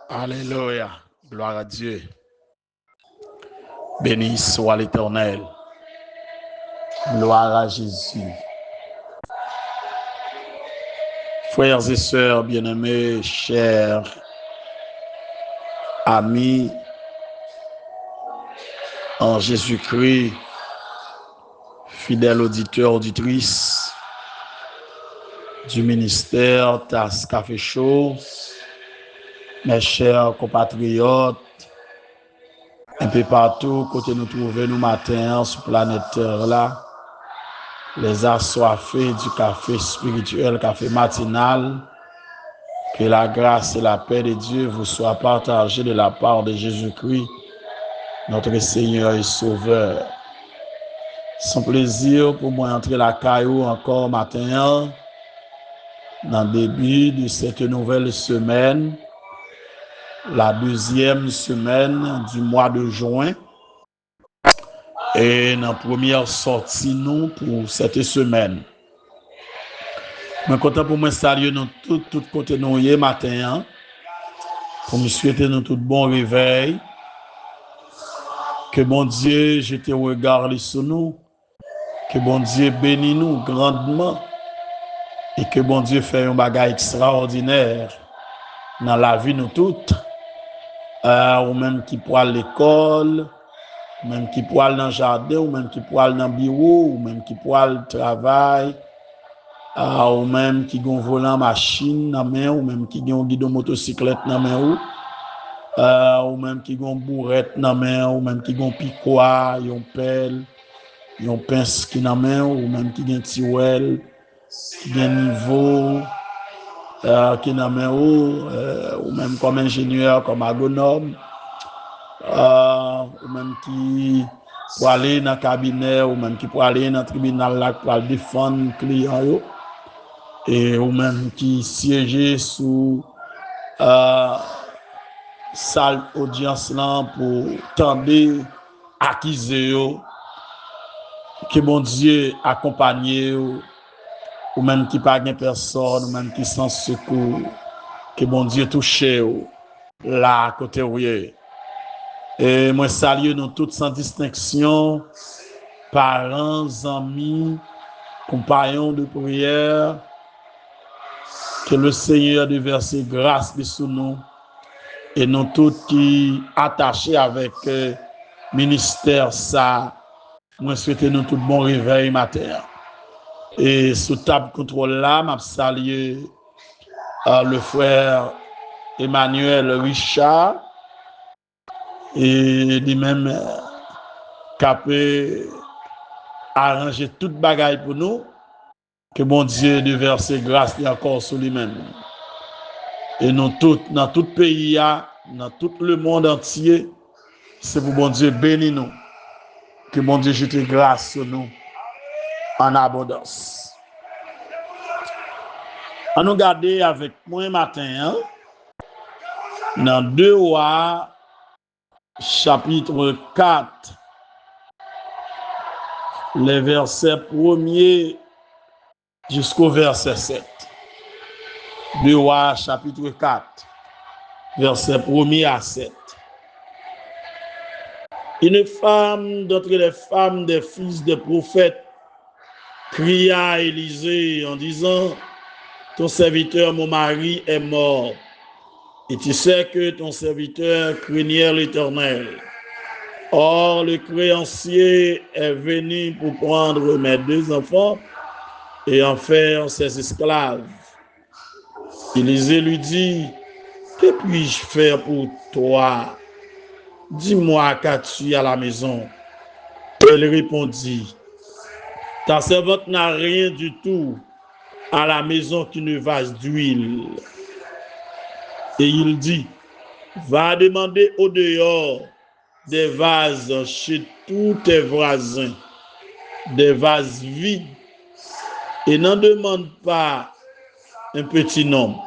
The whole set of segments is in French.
Alléluia. Gloire à Dieu. Béni soit l'Éternel. Gloire à Jésus. Frères et sœurs bien-aimés, chers amis en Jésus-Christ, fidèles auditeurs, auditrices du ministère TAS Café Show, mes chers compatriotes, un peu partout, côté nous trouver nous matin sur planète Terre là, les assoiffés du café spirituel, café matinal, que la grâce et la paix de Dieu vous soient partagées de la part de Jésus-Christ, notre Seigneur et Sauveur. C'est un plaisir pour moi entrer la caillou encore matin, dans le début de cette nouvelle semaine, la deuxième semaine du mois de juin, et dans la première sortie nous pour cette semaine. Je suis content pour me saluer nous tout côté nous hier matin, pour me souhaiter nous tout bon réveil. Que bon Dieu jette un regard sur nous, que bon Dieu bénisse nous grandement et que bon Dieu fait un bagage extraordinaire dans la vie nous toutes, ou même qui pour aller à l'école, ou même qui pour aller dans le jardin, ou même qui pour aller dans le bureau, ou même qui pour aller au travail, ou même qui ont volant machine dans main, ou même qui ont guidon motocyclette dans main, ou même qui ont bourrette dans main, ou même qui ont picoir, yon pelle, yon pince qui dans main, ou même qui ont tiwel, qui ont niveau, qui dans main, ou même comme ingénieur, comme agronome, ou même qui pour aller dans le cabinet, ou même qui pour aller dans le tribunal là, pour défendre le client, et ou même qui siège sous salle audience là pour tendre accuser, que bon Dieu accompagne, ou même qui pas de personne, ou même qui sans secours, que bon Dieu touche là côté où est. Et moi salue nous toutes sans distinction, parents, amis, compagnons de prière, que le Seigneur déverse grâce sur nous et nous tous qui attachés avec ministère ça. Moi souhaite nous tout bon réveil matin. Et sous table contrôle là, m'a salué le frère Emmanuel Richard et lui-même capé arranger toute bagaille pour nous, que bon Dieu déverse grâce encore sur lui-même. Et nous tous, dans tout pays, dans tout le monde entier, c'est pour bon Dieu bénir nous, que bon Dieu jette grâce sur nous en abondance. On nous garder avec moi matin, dans 2 Rois, chapitre 4, les versets 1er jusqu'au verset 7. 2 Rois, chapitre 4, verset 1er à 7. Une femme d'entre les femmes des fils des prophètes cria à Élisée en disant: ton serviteur, mon mari, est mort. Et tu sais que ton serviteur craignait l'Éternel. Or, le créancier est venu pour prendre mes 2 enfants et en faire ses esclaves. Élisée lui dit: que puis-je faire pour toi? Dis-moi, qu'as-tu à la maison? Elle répondit: ta servante n'a rien du tout à la maison qu'une vase d'huile. Et il dit: va demander au dehors des vases chez tous tes voisins, des vases vides, et n'en demande pas un petit nombre.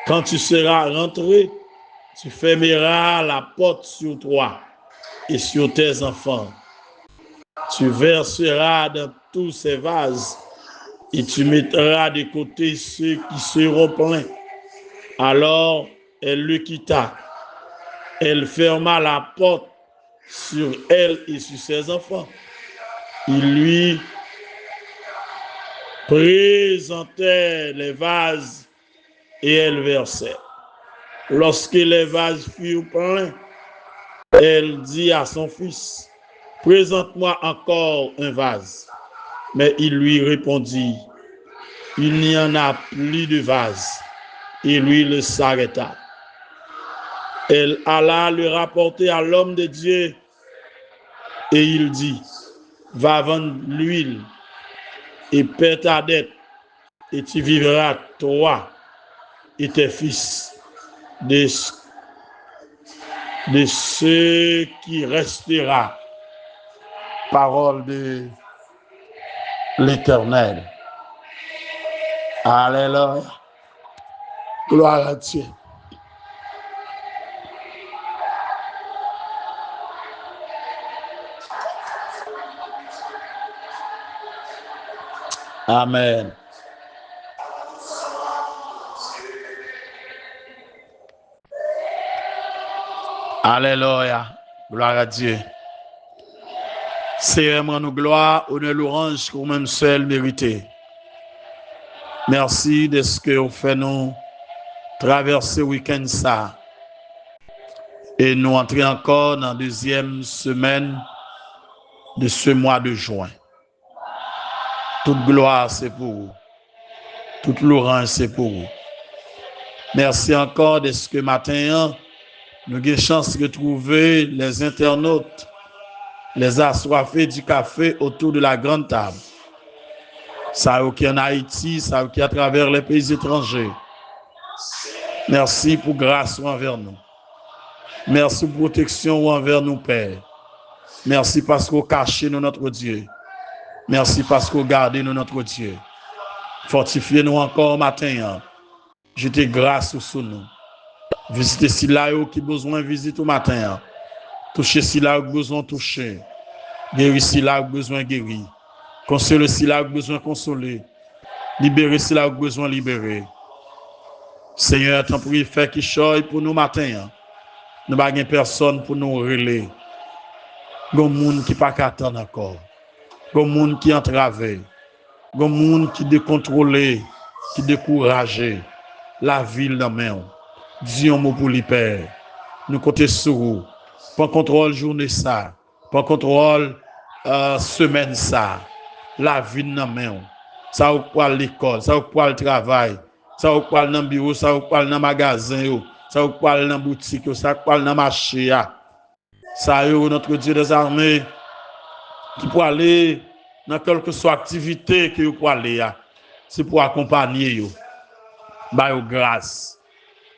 Quand tu seras rentré, tu fermeras la porte sur toi et sur tes enfants. Tu verseras dans tous ces vases et tu mettras de côté ceux qui seront pleins. Alors elle le quitta. Elle ferma la porte sur elle et sur ses enfants. Il lui présentait les vases et elle versait. Lorsque les vases furent pleins, elle dit à son fils, « Présente-moi encore un vase. » Mais il lui répondit, « Il n'y en a plus de vase. » Et l'huile s'arrêta. Elle alla le rapporter à l'homme de Dieu et il dit, « Va vendre l'huile et paie ta dette et tu vivras toi et tes fils de ce qui restera. » Parole de l'Éternel. Alléluia. Gloire à Dieu. Amen. Alléluia. Gloire à Dieu. Seigneur, nous gloire, honneur, louange, pour même seul mérité. Merci de ce que vous faites nous traverser le week-end ça. Et nous entrer encore dans la deuxième semaine de ce mois de juin. Toute gloire, c'est pour vous. Toute louange, c'est pour vous. Merci encore de ce que matin, nous avons chance de retrouver les internautes, les assoiffés du café autour de la grande table. Ça qui en Haïti, ça qui à travers les pays étrangers. Merci pour grâce envers nous. Merci pour protection envers nous, Père. Merci parce que vous cachez nous notre Dieu. Merci parce que vous gardez nous notre Dieu. Fortifiez-nous encore matin. Jetez grâce sur nous. Visitez si là qui besoin de visite au matin. Touchez si là qui besoin de toucher. Guérir si là qui besoin de guérir. Consoler si là qui besoin de consoler. Libérer si là qui besoin de libérer. Seigneur, t'en prie, fais qu'il choye pour nous matin. Nous n'avons pas personne pour nous relayer. Il y a des gens qui ne peuvent pas attendre encore. Il y a des gens qui entravent. Il y a des gens qui décontrôlent, qui découragent la ville dans la main. Dis un mot pour les pères. Nous comptons sur vous. Pas contrôle journée ça. Pas contrôle semaine ça. La ville dans la main. Ça vous parle l'école, ça vous parle le travail, ça vous parle dans le bureau, ça vous parle dans le magasin, ça vous parle dans la boutique, ça vous parle dans le marché. Ça y est, notre Dieu des armées qui peut aller dans quelque soit activité que vous pouvez aller. C'est pour accompagner vous. Bah, grâce.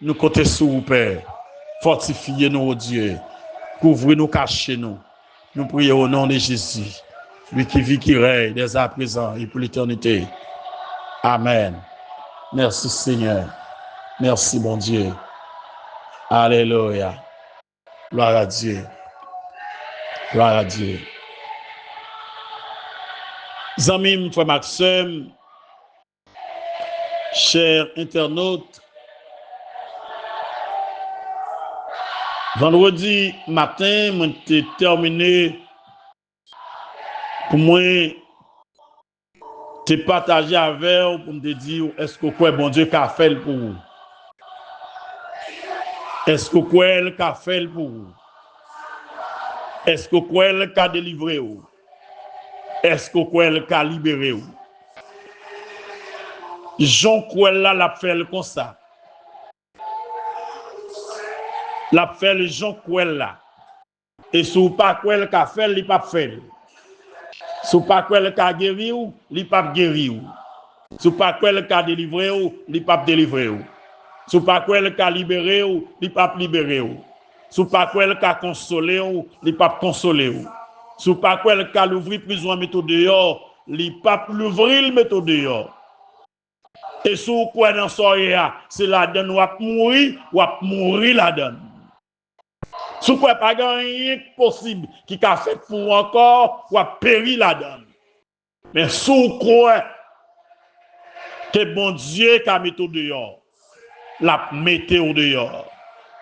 Nous comptons sur vous, Père. Fortifiez-nous, oh Dieu. Couvrez-nous, cachez-nous. Nous prions au nom de Jésus. Lui qui vit, qui règne, dès à présent et pour l'éternité. Amen. Merci, Seigneur. Merci, mon Dieu. Alléluia. Gloire à Dieu. Gloire à Dieu. Amis, frère Maxime, chers internautes, vendredi matin, j'ai terminé pour moi te partager avec vous pour me dire est-ce que quoi bon Dieu qu'a fait pour vous? Est-ce que quoi elle qu'a fait pour vous? Est-ce que quoi elle qu'a délivré vous? Est-ce que quoi elle qu'a libéré vous? Jean quoi là l'a fait comme ça. L'a fait le Jean quoi là. Et si pas quoi elle qu'a fait, il pas fait. Si pas quoi elle qu'a guéri ou, il pas guéri ou. Si pas quoi elle qu'a délivré ou, il pas délivré ou. Si pas quoi elle qu'a libéré ou, il pas libéré ou. Si pas quoi elle qu'a consolé ou, il pas consolé ou. Si pas quoi elle qu'a l'ouvrir prison méthode dehors, il pas l'ouvrir le méthode dehors. Et si quoi dans soya, c'est la donne ou mourir la donne. Si quoi pas rien possible qui a fait pour encore ou périr la donne. Mais si quoi que bon Dieu qu'a mis au dehors, la mettez au dehors.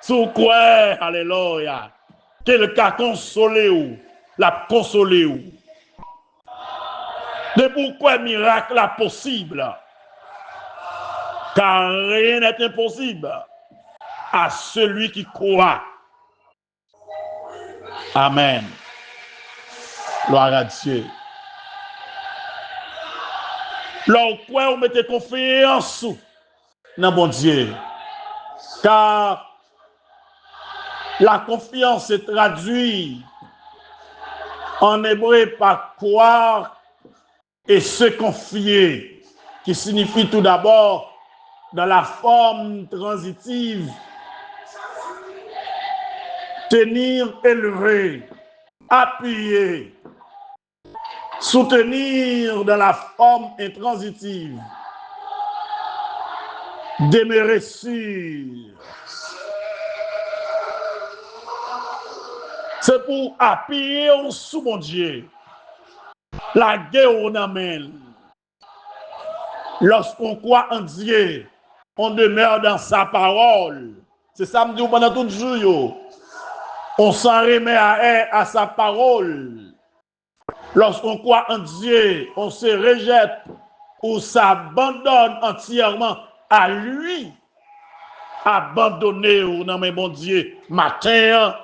Sous quoi, alléluia, quelqu'un consolé ou, la consolé ou. De pourquoi miracle est possible? Car rien n'est impossible à celui qui croit. Amen. Gloire à Dieu. Là, quoi, on mettez confiance dans bon Dieu. Car la confiance se traduit en hébreu par croire et se confier, qui signifie tout d'abord, dans la forme transitive, tenir élevé, appuyer, soutenir dans la forme intransitive, demeurer sûr. C'est pour appuyer sous mon Dieu. La guerre on amène. Lorsqu'on croit en Dieu, on demeure dans sa parole. C'est ça me dit pendant tout le jour. On s'en remet à sa parole. Lorsqu'on croit en Dieu, on se rejette ou s'abandonne entièrement à lui. Abandonner au nom de mon Dieu matin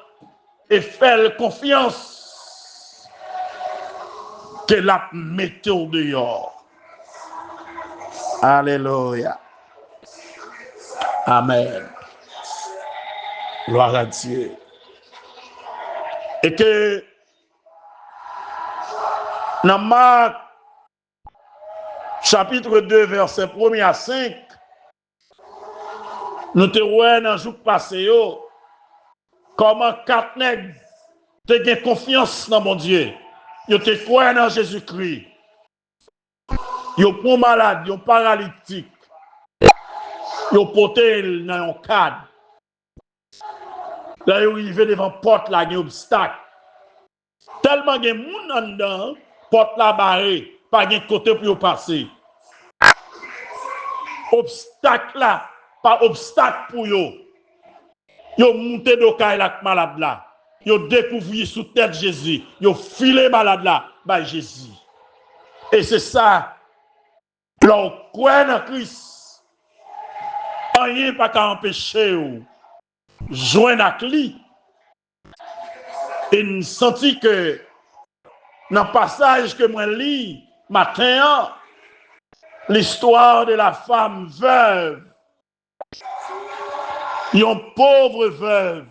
et faire confiance que la mette au dehors. Alléluia. Amen. Gloire à Dieu. Et que dans Marc, chapitre 2, verset 1 à 5, nous te voyons dans le jour passé, comment quatre nègres te ont confiance dans mon Dieu. Ils te croient dans Jésus-Christ. Ils sont malades, ils sont paralytiques. Ils sont portés dans un cadre. Là, ils arrivent devant la porte, là, il y a un obstacle. Tellement il y a des gens dedans, porte la barrée, pas de côté pour passer. Obstacle là, pas obstacle pour eux. Ils montent de caille la malade là. Ils découvrent sous tête Jésus. Ils filent malade là, par Jésus. Et c'est ça, là, on croit dans Christ. Rien pas qu'à empêcher ou joindre à lui. Et nous senti que dans le passage que moi lis matin, l'histoire de la femme veuve, une pauvre veuve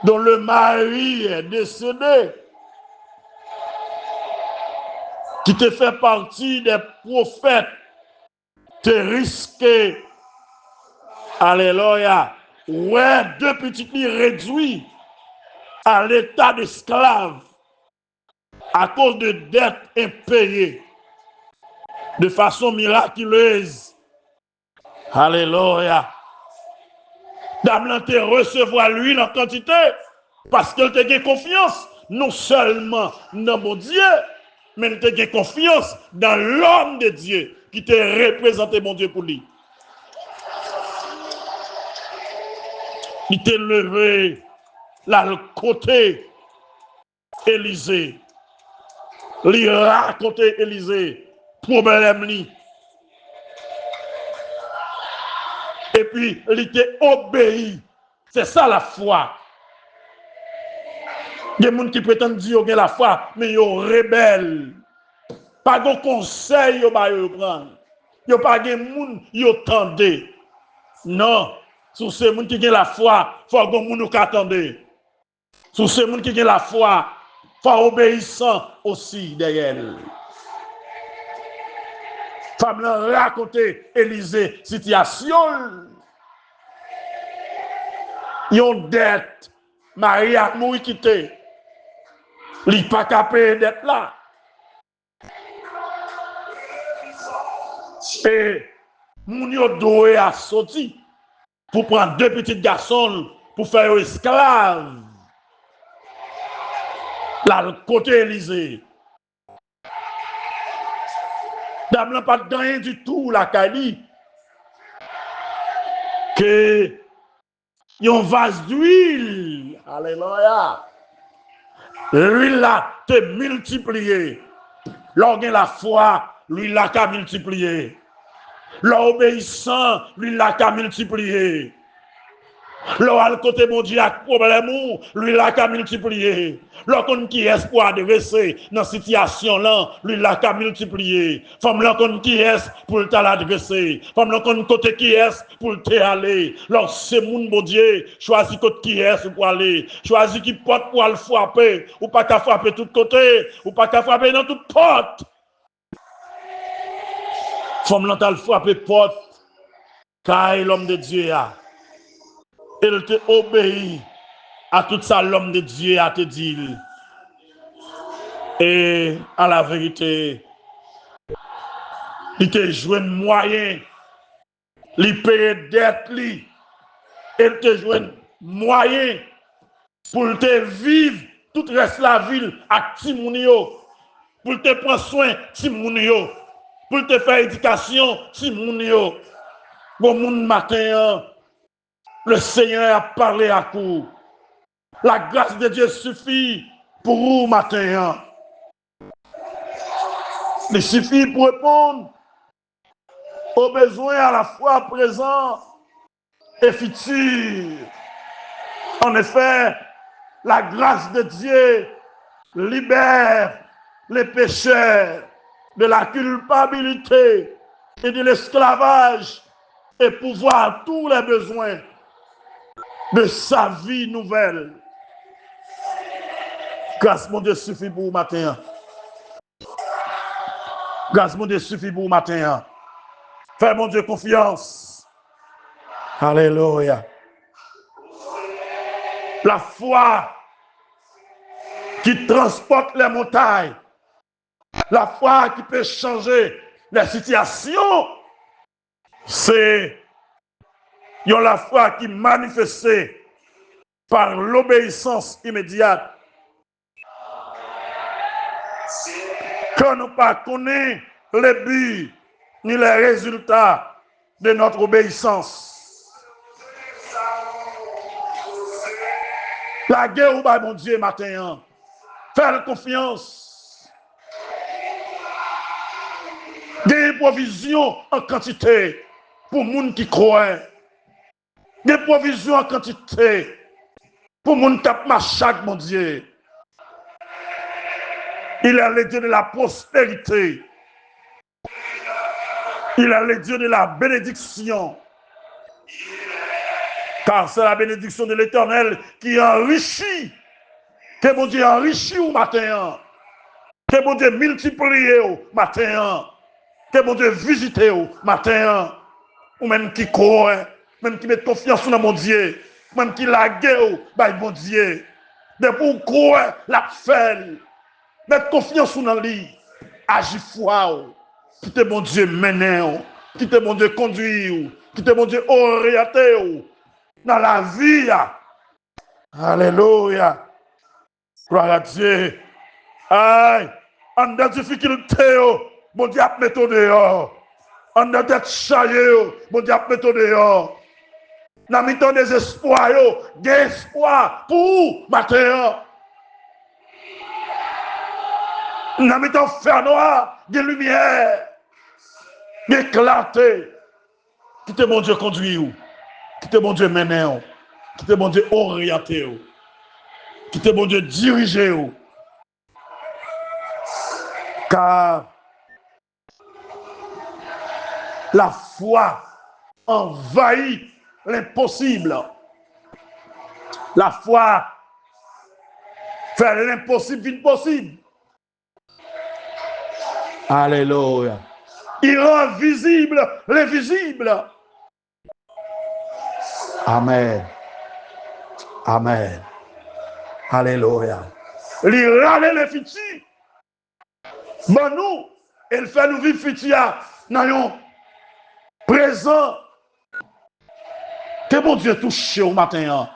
dont le mari est décédé, qui te fait partie des prophètes, te risqué, alléluia, ouais, deux petits filles réduits à l'état d'esclave à cause de dettes impayées de façon miraculeuse. Alléluia. Dame te recevoir l'huile en quantité parce qu'elle te gagne confiance non seulement dans mon Dieu, mais elle te gagne confiance dans l'homme de Dieu qui te représenté mon Dieu pour lui. Il t'a levé là le côté Élysée. Il raconté Élysée, problème li. Et puis, il t'a obéi. C'est ça la foi. Il y a des gens qui prétendent dire qu'ils ont la foi, mais ils sont rebelles. Pas de conseil, ils ne prennent. Il n'y a pas de gens qui attendent. Non. Sur ces gens qui ont la foi, il faut que les gens qui attendent. Sur ces gens qui ont la foi, il faut obéissant aussi derrière. Femme l'a raconté Élysée situation. Ils ont dette. Marie a mouru quitté. Il n'a pas qu'à payer dette là. Et moun yo doué a sorti pour prendre deux petits garçons pour faire esclaves. Là, le côté Élysée. Dame n'a pas de rien du tout, la Kali. Que un vase d'huile. Alléluia. L'huile là te multiplié. Lorsque la foi, l'huile là qu'a multiplié. L'obéissant, l'huile là qu'a multiplié. Lorsque côté mon Dieu a problème, lui là qu'a multiplié. Lorsqu'on qui est pour adresser dans situation là, lui là qu'a multiplié. Femme là qu'on qui est pour l'adresser. Femme là qu'on côté qui est pour te aller. Lorsque c'est mon bon Dieu, choisis côté qui est pour aller. Choisis qui porte pour le frapper. Ou pas qu'à frapper tout côté, ou pas qu'à frapper dans toute porte. Femme là t'as le frapper porte. Car l'homme de Dieu a. Il te obéit à tout ça, l'homme de Dieu a te dit. Et à la vérité, il te joue un moyen, il paye dette, il te joue un moyen pour te vivre tout le reste de la ville à Timounio, pour te prendre soin Timounio, pour te faire éducation Timounio. Bon monde matin, le Seigneur a parlé à vous. La grâce de Dieu suffit pour vous matin. Il suffit pour répondre aux besoins à la fois présents et futurs. En effet, la grâce de Dieu libère les pécheurs de la culpabilité et de l'esclavage et pouvoir tous les besoins de sa vie nouvelle. Grâce mon Dieu suffit pour vous matin. Grâce mon Dieu suffit pour vous matin. Fais mon Dieu confiance. Alléluia. La foi qui transporte les montagnes. La foi qui peut changer les situations. C'est la foi qui est manifestée par l'obéissance immédiate. Quand nous ne connaissons pas les buts ni les résultats de notre obéissance. La guerre ou pas, mon Dieu, matin, faire confiance. Des provisions en quantité pour les gens qui croient. Des provisions en quantité pour les gens qui marchent, mon Dieu. Il est le Dieu de la prospérité. Il est le Dieu de la bénédiction. Car c'est la bénédiction de l'Éternel qui enrichit. Que mon Dieu enrichit au matin. Que mon Dieu multiplie au matin. Que mon Dieu visite au matin. Ou même qui croit, même qui met confiance dans mon Dieu. Même qui la guerre, mon Dieu. De pour croire la fait. Mettre confiance dans lui. Agis foi. Qui te mon Dieu mener. Qui te mon Dieu conduire. Qui te mon Dieu orienter. Dans la vie. Alléluia. Gloire à Dieu. Aïe. En des difficultés. Mon Dieu a mis dehors. En des chaillés. Mon Dieu a mis dehors. Dans le temps des espoirs. Des espoirs pour matin. Dans le temps fer noir, des lumières, des clartés. Qui te mon Dieu conduit, qui te mon Dieu mener, qui te mon Dieu orienter, qui te mon Dieu diriger. Car la foi envahit l'impossible. La foi fait l'impossible impossible. Alléluia. Il rend visible l'invisible. Amen. Amen. Alléluia. Il râle les futurs. Bon, nous, il fait nous vivre futur dans le présent. Que mon Dieu touche au matin.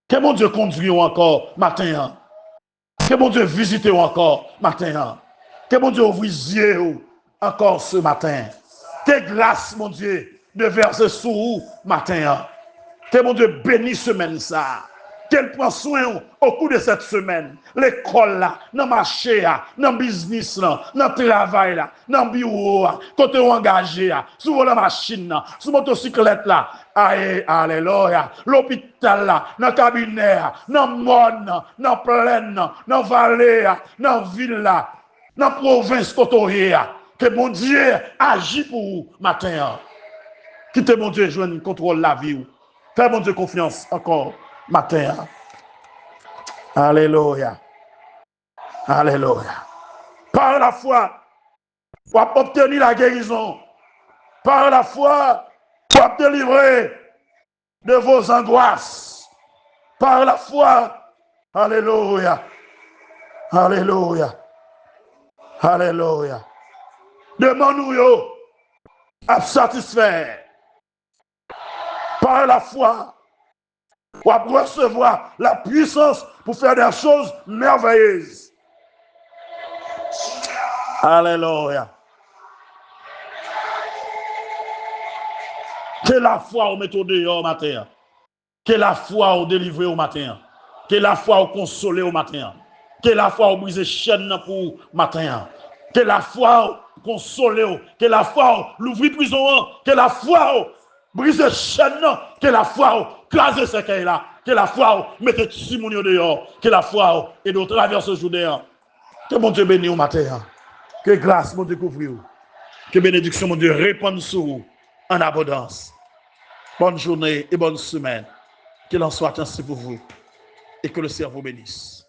Que mon Dieu conduise encore matin. Que mon Dieu visite encore matin. Que mon Dieu ouvre les yeux encore ce matin. Que grâce, mon Dieu, de verser sous vous matin. Que mon Dieu bénisse semaine ça. Qu'elle prend soin au cours de cette semaine. L'école là, dans le marché là, dans le business là, dans le travail là, dans le bureau là, quand tu es engagé là, sur la machine là, sur la motocyclette là. Alléluia. L'hôpital là, dans le cabinet là, dans le monde là, dans la plaine là, dans la vallée là, dans la ville là, dans la province côté là. Que mon Dieu agit pour vous matin. Quittez mon Dieu, joindre contrôle la vie. Fais mon Dieu confiance encore matin. Alléluia. Alléluia. Par la foi, pour obtenir la guérison. Par la foi, pour délivrer de vos angoisses. Par la foi. Alléluia. Alléluia. Alléluia. Demande-nous à satisfaire. Par la foi, pour recevoir la puissance pour faire des choses merveilleuses. Alléluia. Que la foi au mettre au dehors au matin. Que la foi au délivrer au matin. Que la foi au consoler au matin. Que la foi au briser chaîne pour matin. Que la foi au consoler. Que la foi au l'ouvrir prison. Que la foi au briser chaîne. Que la foi au craser ce qu'il là. Que la foi au mettre Simon au dehors. Que la foi au et de traverser ce jour dehors. Que mon Dieu bénisse au matin. Que grâce mon Dieu couvre. Que bénédiction mon Dieu répande sur vous en abondance. Bonne journée et bonne semaine. Qu'il en soit ainsi pour vous et que le Seigneur vous bénisse.